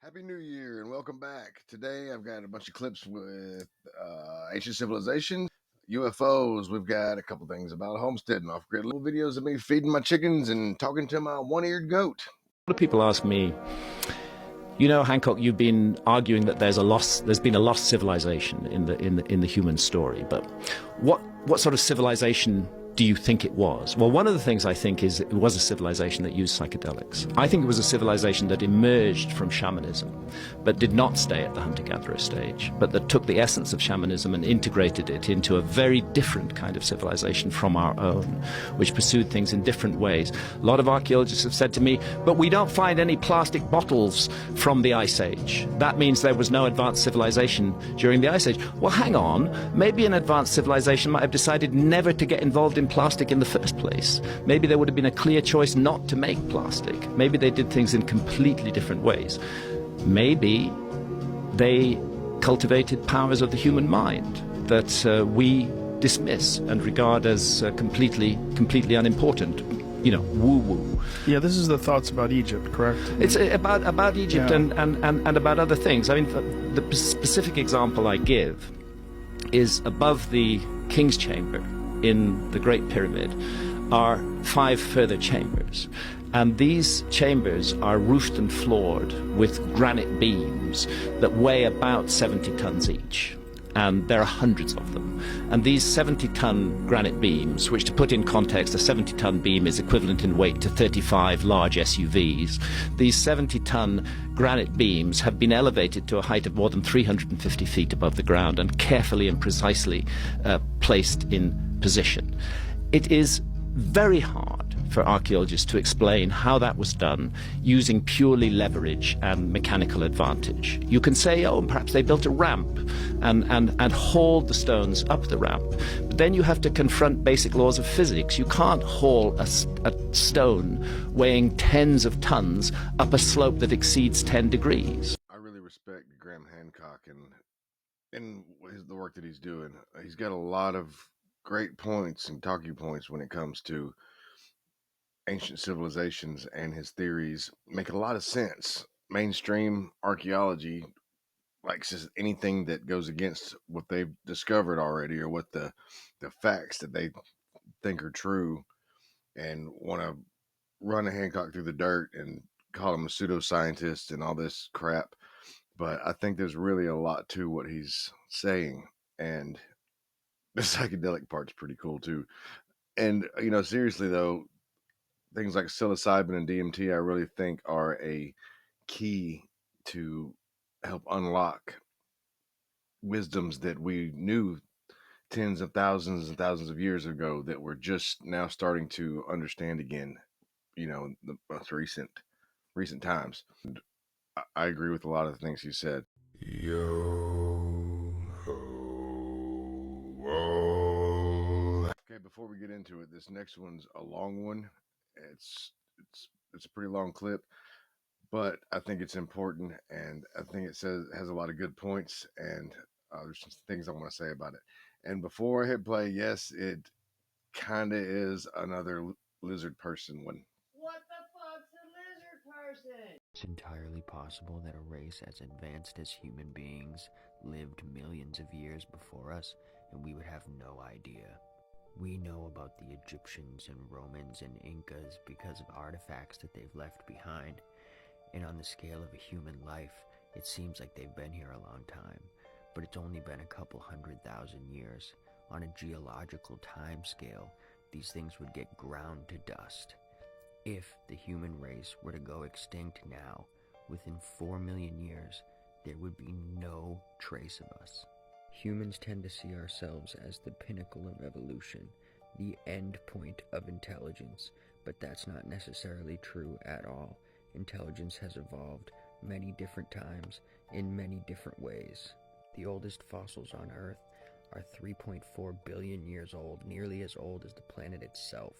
Happy New Year and welcome back. Today I've got a bunch of clips with ancient civilizations, UFOs. We've got a couple things about homesteading, off-grid little videos of me feeding my chickens and talking to my one-eared goat. A lot of people ask me, Hancock, you've been arguing that there's been a lost civilization in the human story, but what sort of civilization do you think it was? Well, one of the things I think is it was a civilization that used psychedelics. I think it was a civilization that emerged from shamanism, but did not stay at the hunter-gatherer stage, but that took the essence of shamanism and integrated it into a very different kind of civilization from our own, which pursued things in different ways. A lot of archaeologists have said to me, but we don't find any plastic bottles from the Ice Age. That means there was no advanced civilization during the Ice Age. Well, hang on. Maybe an advanced civilization might have decided never to get involved in plastic in the first place. Maybe there would have been a clear choice not to make plastic. Maybe they did things in completely different ways. Maybe they cultivated powers of the human mind that we dismiss and regard as completely unimportant. Woo-woo. Yeah, this is the thoughts about Egypt, correct? It's about Egypt, yeah. and about other things. I mean, the specific example I give is above the King's Chamber in the Great Pyramid are 5 further chambers. And these chambers are roofed and floored with granite beams that weigh about 70 tons each. And there are hundreds of them. And these 70-ton granite beams, which to put in context, a 70-ton beam is equivalent in weight to 35 large SUVs. These 70-ton granite beams have been elevated to a height of more than 350 feet above the ground and carefully and precisely placed in position. It is very hard for archaeologists to explain how that was done using purely leverage and mechanical advantage. You can say, oh, perhaps they built a ramp and hauled the stones up the ramp. But then you have to confront basic laws of physics. You can't haul a stone weighing tens of tons up a slope that exceeds 10 degrees. I really respect Graham Hancock and the work that he's doing. He's got a lot of great points and talking points when it comes to ancient civilizations, and his theories make a lot of sense. Mainstream archaeology likes anything that goes against what they've discovered already or what the facts that they think are true, and want to run a Hancock through the dirt and call him a pseudoscientist and all this crap. But I think there's really a lot to what he's saying, and the psychedelic part's pretty cool too. And seriously though, things like psilocybin and DMT, I really think are a key to help unlock wisdoms that we knew tens of thousands and thousands of years ago that we're just now starting to understand again, in the most recent times. And I agree with a lot of the things he said. Okay, before we get into it, this next one's a long one. It's a pretty long clip, but I think it's important, and I think it has a lot of good points, and there's some things I want to say about it. And before I hit play, yes, it kind of is another lizard person one. What the fuck's a lizard person? It's entirely possible that a race as advanced as human beings lived millions of years before us, and we would have no idea. We know about the Egyptians and Romans and Incas because of artifacts that they've left behind. And on the scale of a human life, it seems like they've been here a long time. But it's only been a couple 100,000 years. On a geological time scale, these things would get ground to dust. If the human race were to go extinct now, within 4 million years, there would be no trace of us. Humans tend to see ourselves as the pinnacle of evolution, the end point of intelligence, but that's not necessarily true at all. Intelligence has evolved many different times, in many different ways. The oldest fossils on Earth are 3.4 billion years old, nearly as old as the planet itself,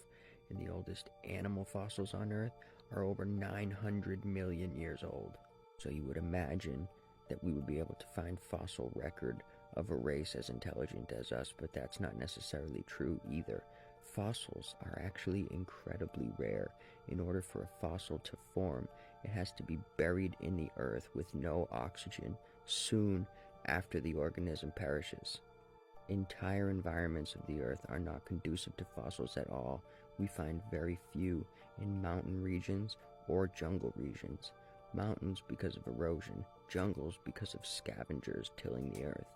and the oldest animal fossils on Earth are over 900 million years old. So you would imagine that we would be able to find fossil record of a race as intelligent as us, but that's not necessarily true either. Fossils are actually incredibly rare. In order for a fossil to form, It has to be buried in the earth with no oxygen soon after the organism perishes. Entire environments of the earth are not conducive to fossils at all. We find very few in mountain regions or jungle regions. Mountains because of erosion, jungles because of scavengers tilling the earth.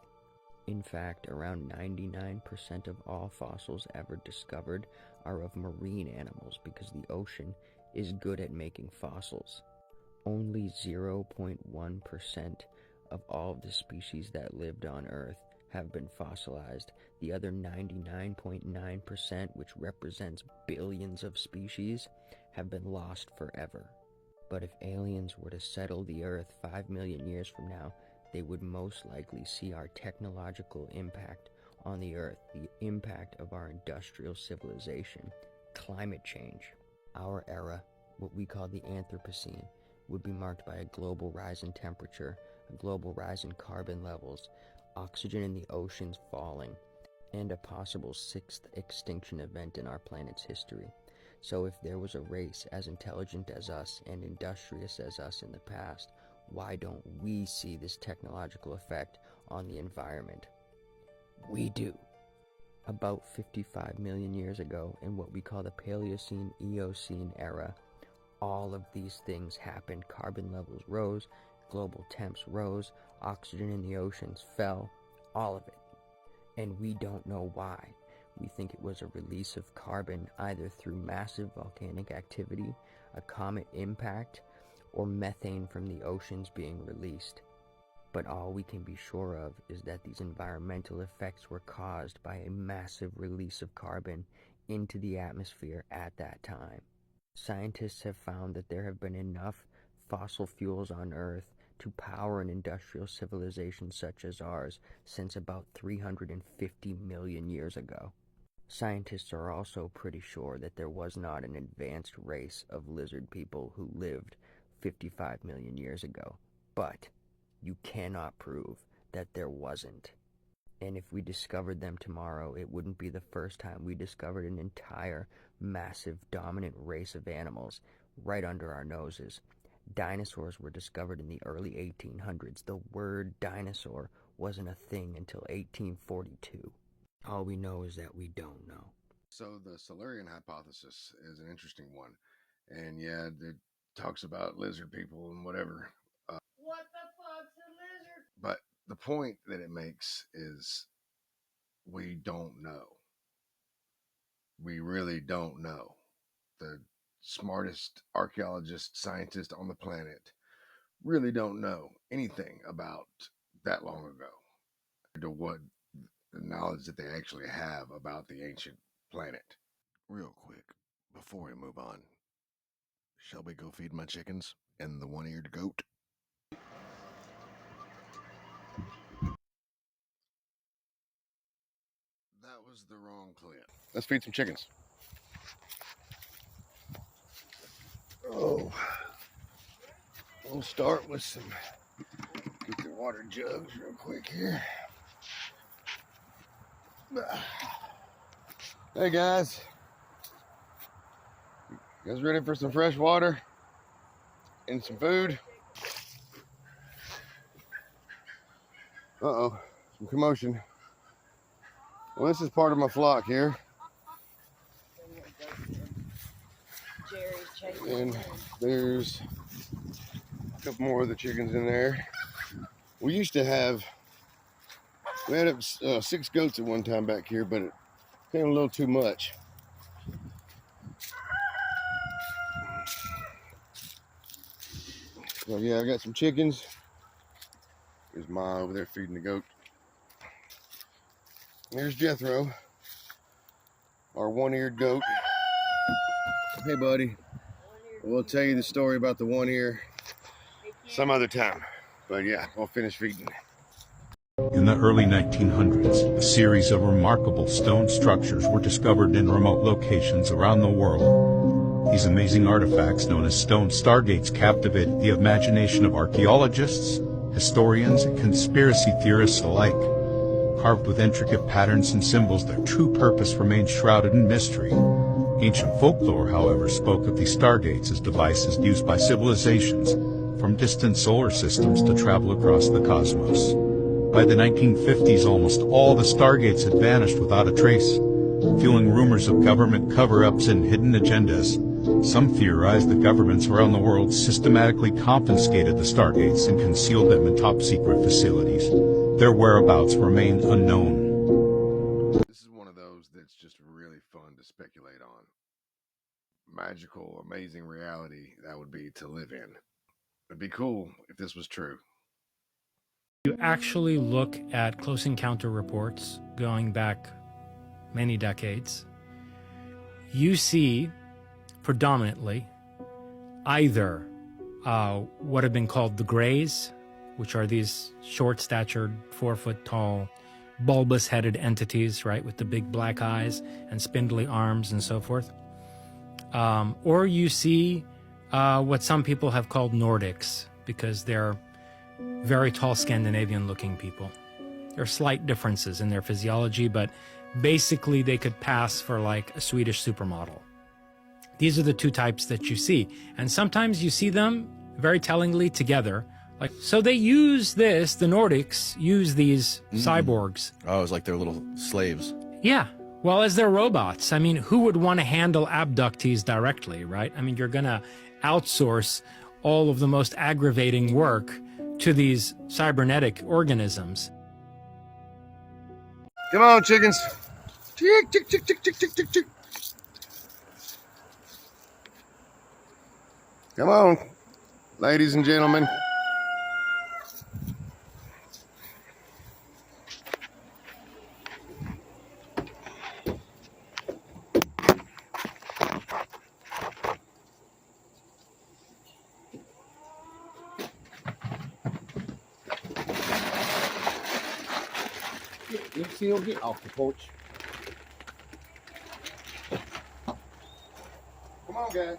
In fact, around 99% of all fossils ever discovered are of marine animals because the ocean is good at making fossils. Only 0.1% of all of the species that lived on Earth have been fossilized. The other 99.9%, which represents billions of species, have been lost forever. But if aliens were to settle the Earth 5 million years from now, they would most likely see our technological impact on the Earth, the impact of our industrial civilization, climate change. Our era, what we call the Anthropocene, would be marked by a global rise in temperature, a global rise in carbon levels, oxygen in the oceans falling, and a possible sixth extinction event in our planet's history. So if there was a race as intelligent as us and industrious as us in the past, why don't we see this technological effect on the environment? We do. About 55 million years ago, in what we call the Paleocene-Eocene era, all of these things happened. Carbon levels rose, global temps rose, oxygen in the oceans fell, all of it. And we don't know why. We think it was a release of carbon either through massive volcanic activity, a comet impact, or methane from the oceans being released. But all we can be sure of is that these environmental effects were caused by a massive release of carbon into the atmosphere at that time. Scientists have found that there have been enough fossil fuels on Earth to power an industrial civilization such as ours since about 350 million years ago. Scientists are also pretty sure that there was not an advanced race of lizard people who lived 55 million years ago, but you cannot prove that there wasn't. And if we discovered them tomorrow, it wouldn't be the first time we discovered an entire, massive, dominant race of animals right under our noses. Dinosaurs were discovered in the early 1800s. The word dinosaur wasn't a thing until 1842. All we know is that we don't know. So the Silurian hypothesis is an interesting one. And yeah, it talks about lizard people and whatever. What the fuck's a lizard? But the point that it makes is we don't know. We really don't know. The smartest archaeologists, scientists on the planet really don't know anything about that long ago, to what the knowledge that they actually have about the ancient planet. Real quick, before we move on, shall we go feed my chickens and the one-eared goat? That was the wrong clip. Let's feed some chickens. Oh, we'll start with some, get the water jugs real quick here. Hey guys, you guys ready for some fresh water and some food? Uh-oh, some commotion. Well, this is part of my flock here. And there's a couple more of the chickens in there. We used to have, we had 6 goats at one time back here, but it became a little too much. So yeah, I got some chickens. There's Ma over there feeding the goat. There's Jethro, our one-eared goat. Hey buddy, we'll tell you the story about the one ear some other time. But yeah, I'll finish feeding. In the early 1900s, a series of remarkable stone structures were discovered in remote locations around the world. These amazing artifacts, known as stone stargates, captivated the imagination of archaeologists, historians, and conspiracy theorists alike. Carved with intricate patterns and symbols, their true purpose remains shrouded in mystery. Ancient folklore, however, spoke of these stargates as devices used by civilizations from distant solar systems to travel across the cosmos. By the 1950s, almost all the stargates had vanished without a trace, fueling rumors of government cover-ups and hidden agendas. Some theorized that governments around the world systematically confiscated the stargates and concealed them in top-secret facilities. Their whereabouts remain unknown. This is one of those that's just really fun to speculate on. Magical, amazing reality that would be to live in. It'd be cool if this was true. You actually look at close encounter reports going back many decades, you see predominantly either what have been called the Greys, which are these short-statured, 4-foot-tall, bulbous-headed entities, right, with the big black eyes and spindly arms and so forth. Or you see what some people have called Nordics, because they're very tall Scandinavian-looking people. There are slight differences in their physiology, but basically they could pass for like a Swedish supermodel. These are the two types that you see. And sometimes you see them very tellingly together. Like, so they use this, the Nordics use these cyborgs. Oh, it's like they're little slaves. Yeah. Well, as they're robots. I mean, who would want to handle abductees directly, right? I mean, you're going to outsource all of the most aggravating work to these cybernetic organisms. Come on, chickens. Chick, chick, chick, chick, chick, chick, chick, chick. Come on, ladies and gentlemen. You see, he'll get off the porch. Come on, guys.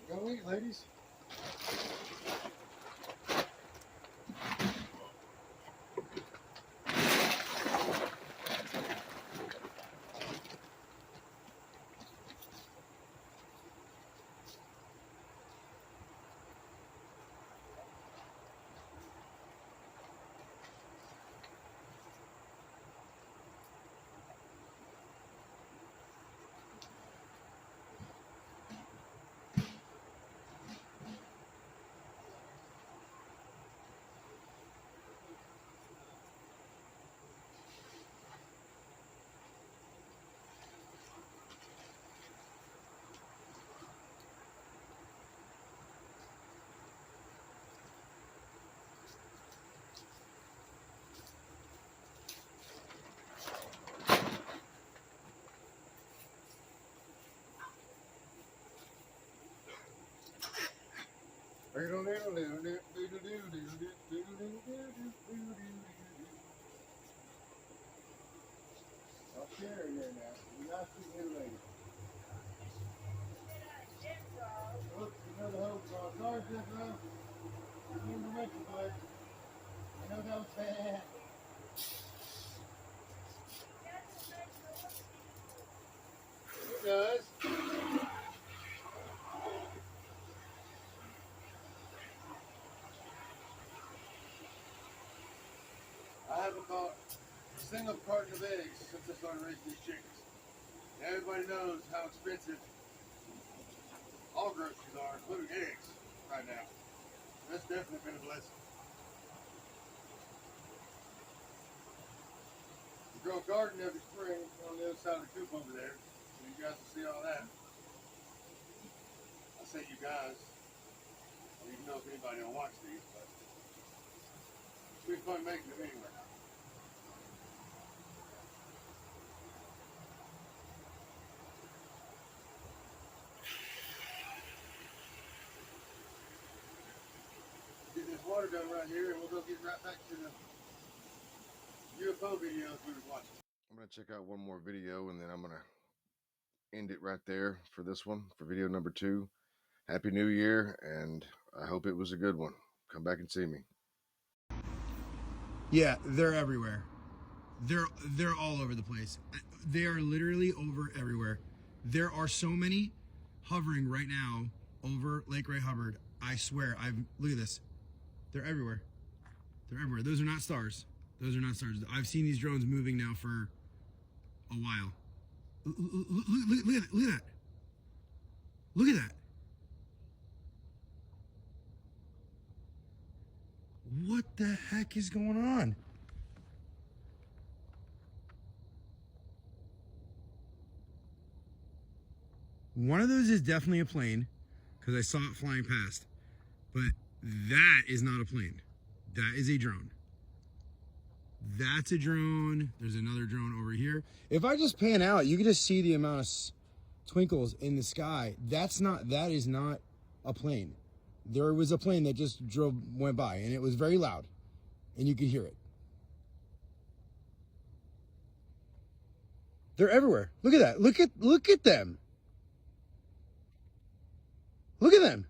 Go eat, ladies. I'll share in there now. You're not seeing here later. Look, another hope. Sorry, Jethro. Remember Metro, bud. I know that was bad. It does. I haven't bought a single carton of eggs since I started raising these chickens. Everybody knows how expensive all groceries are, including eggs, right now. That's definitely been a blessing. We grow a garden every spring on the other side of the coop over there, so you guys will see all that. I say you guys, I don't even know if anybody will watch these, but it's been fun making them anyway. Get this water done right here, and we'll go get right back to the UFO videos we were watching. I'm going to check out one more video, and then I'm going to end it right there for this one, for video number 2. Happy New Year, and I hope it was a good one. Come back and see me. Yeah, they're everywhere. They're all over the place. They are literally over everywhere. There are so many hovering right now over Lake Ray Hubbard. I swear, look at this. They're everywhere. They're everywhere. Those are not stars. Those are not stars. I've seen these drones moving now for a while. Look at that. Look at that. What the heck is going on? One of those is definitely a plane because I saw it flying past, but that is not a plane. That is a drone. That's a drone. There's another drone over here. If I just pan out, you can just see the amount of twinkles in the sky. That is not a plane. There was a plane that just went by, and it was very loud, and you could hear it. They're everywhere. Look at that. Look at them. Look at them.